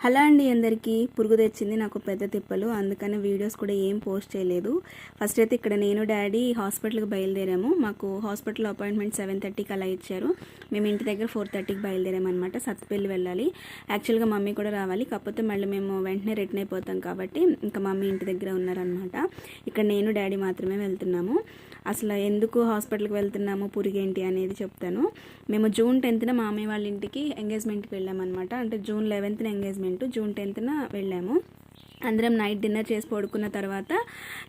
Hello అండి, అందరికీ పురుగు తెచ్చింది నాకు పెద్ద తిప్పలు. అందుకని వీడియోస్ కూడా ఏం పోస్ట్ చేయలేదు. ఫస్ట్ అయితే ఇక్కడ నేను డాడీ హాస్పిటల్కి బయలుదేరాము. మాకు హాస్పిటల్ అపాయింట్మెంట్ 7:30కి అలా ఇచ్చారు. మేము ఇంటి దగ్గర 4:30కి బయలుదేరామన్నమాట. సత్తుపల్లి వెళ్ళాలి. యాక్చువల్గా మమ్మీ కూడా రావాలి, కాకపోతే మళ్ళీ మేము వెంటనే రిటర్న్ అయిపోతాం కాబట్టి ఇంకా మమ్మీ ఇంటి దగ్గర ఉన్నారనమాట. ఇక్కడ నేను డాడీ మాత్రమే వెళ్తున్నాము. అసలు ఎందుకు హాస్పిటల్కి వెళ్తున్నాము, పురుగేంటి అనేది చెప్తాను. మేము జూన్ 10న మామయ్య వాళ్ళ ఇంటికి ఎంగేజ్మెంట్కి వెళ్ళామన్నమాట. అంటే జూన్ 11న ఎంగేజ్మెంట్, జూన్ 10న వెళ్ళాము. అందరం నైట్ డిన్నర్ చేసి పడుకున్న తర్వాత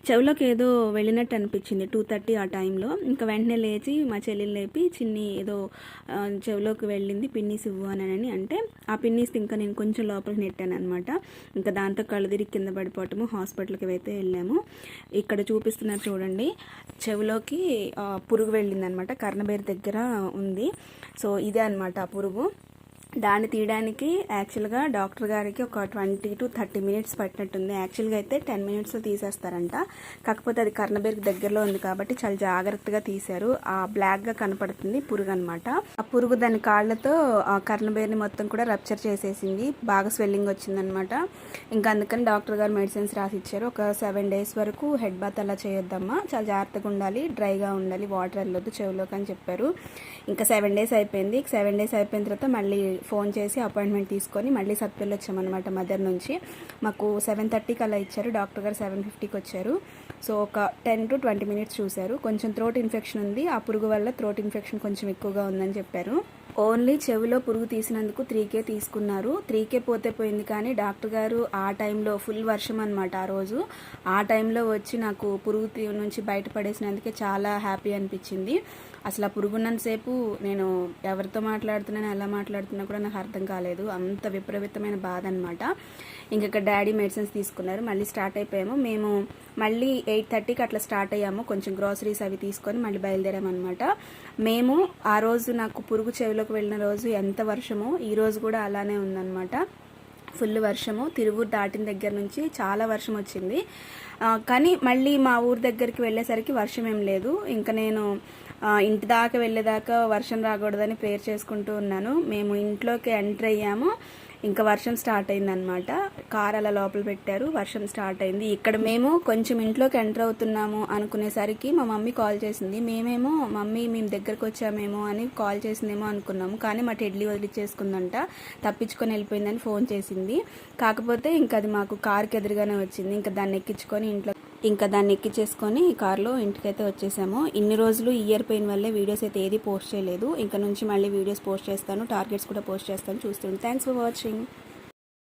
చెవులోకి ఏదో వెళ్ళినట్టు అనిపించింది 2:30 ఆ టైంలో. ఇంకా వెంటనే లేచి మా చెల్లెలు లేపి చిన్ని ఏదో చెవులోకి వెళ్ళింది, పిన్నీస్ ఇవ్వు అని అంటే ఆ పిన్నీస్ ఇంకా నేను కొంచెం లోపలికి నెట్టాను అనమాట. ఇంకా దాంతో కళ్ళు తిరిగి కింద పడిపోవటము. హాస్పిటల్కి అయితే వెళ్ళాము. ఇక్కడ చూపిస్తున్నారు చూడండి, చెవులోకి పురుగు వెళ్ళింది అనమాట. కర్ణబేరు దగ్గర ఉంది. సో ఇదే అనమాట ఆ పురుగు. దాన్ని తీయడానికి యాక్చువల్గా డాక్టర్ గారికి ఒక 20 to 30 minutes పట్టినట్టుంది. యాక్చువల్గా అయితే 10 minutesలో తీసేస్తారంట. కాకపోతే అది కర్ణబేరుకి దగ్గరలో ఉంది కాబట్టి చాలా జాగ్రత్తగా తీశారు. ఆ బ్లాక్గా కనపడుతుంది పురుగు అనమాట. ఆ పురుగు దాని కాళ్ళతో ఆ కర్ణబేరుని మొత్తం కూడా రప్చర్ చేసేసింది. బాగా స్వెల్లింగ్ వచ్చిందనమాట. ఇంకా అందుకని డాక్టర్ గారు మెడిసిన్స్ రాసి ఇచ్చారు. ఒక 7 days వరకు హెడ్ బాత్ అలా చేయొద్దమ్మా, చాలా జాగ్రత్తగా ఉండాలి, డ్రైగా ఉండాలి, వాటర్ వెళ్ళొద్దు చెవులోకి అని చెప్పారు. ఇంకా 7 days అయిపోయింది. 7 days అయిపోయిన తర్వాత మళ్ళీ ఫోన్ చేసి అపాయింట్మెంట్ తీసుకొని మళ్ళీ సత్తుపల్లి వచ్చామన్నమాట. మదర్ నుంచి మాకు 7:30కి అలా ఇచ్చారు. డాక్టర్ గారు 7:50కి వచ్చారు. సో ఒక 10 to 20 minutes చూశారు. కొంచెం థ్రోట్ ఇన్ఫెక్షన్ ఉంది, ఆ పురుగు వల్ల థ్రోట్ ఇన్ఫెక్షన్ కొంచెం ఎక్కువగా ఉందని చెప్పారు. ఓన్లీ చెవిలో పురుగు తీసినందుకు 3K తీసుకున్నారు. 3K పోతే పోయింది, కానీ డాక్టర్ గారు ఆ టైంలో ఫుల్ వర్షం అనమాట. ఆ రోజు ఆ టైంలో వచ్చి నాకు పురుగు నుంచి బయటపడేసినందుకే చాలా హ్యాపీ అనిపించింది. అసలు ఆ పురుగున్నంతసేపు నేను ఎవరితో మాట్లాడుతున్నాను, ఎలా మాట్లాడుతున్నా కూడా నాకు అర్థం కాలేదు. అంత విపరీతమైన బాధ అనమాట. ఇంక డాడీ మెడిసిన్స్ తీసుకున్నారు. మళ్ళీ స్టార్ట్ అయిపోయాము. మేము మళ్ళీ 8:30కి అట్లా స్టార్ట్ అయ్యాము. కొంచెం గ్రోసరీస్ అవి తీసుకొని మళ్ళీ బయలుదేరామన్నమాట. మేము ఆ రోజు నాకు పురుగు చెవిలోకి వెళ్ళిన రోజు ఎంత వర్షమో ఈ రోజు కూడా అలానే ఉందన్నమాట. ఫుల్ వర్షము. తిరువూరు దాటిన దగ్గర నుంచి చాలా వర్షం వచ్చింది. కానీ మళ్ళీ మా ఊరు దగ్గరికి వెళ్ళేసరికి వర్షం ఏం లేదు. ఇంకా నేను ఇంటి దాకా వెళ్ళేదాకా వర్షం రాకూడదని ప్రేయర్ చేసుకుంటూ ఉన్నాను. మేము ఇంట్లోకి ఎంటర్ అయ్యాము, ఇంకా వర్షం స్టార్ట్ అయిందనమాట. కార్ అలా లోపల పెట్టారు, వర్షం స్టార్ట్ అయింది. ఇక్కడ మేము కొంచెం ఇంట్లోకి ఎంటర్ అవుతున్నాము అనుకునేసరికి మా మమ్మీ కాల్ చేసింది. మేమేమో మమ్మీ మేము దగ్గరకు వచ్చామేమో అని కాల్ చేసిందేమో అనుకున్నాము, కానీ మా టెడ్లీ వదిలిచ్చేసుకుందంట, తప్పించుకొని వెళ్ళిపోయిందని ఫోన్ చేసింది. కాకపోతే ఇంకా అది మాకు కార్కి ఎదురుగానే వచ్చింది. ఇంకా దాన్ని ఎక్కించేసుకొని కార్లో ఇంటికైతే వచ్చేసాము. ఇన్ని రోజులు ఇయర్ పెయిన్ వల్లే వీడియోస్ అయితే ఏది పోస్ట్ చేయలేదు. ఇంకా నుంచి మళ్ళీ వీడియోస్ పోస్ట్ చేస్తాను, టార్గెట్స్ కూడా పోస్ట్ చేస్తాను. చూస్తుంటే థ్యాంక్స్ ఫర్ వాచింగ్.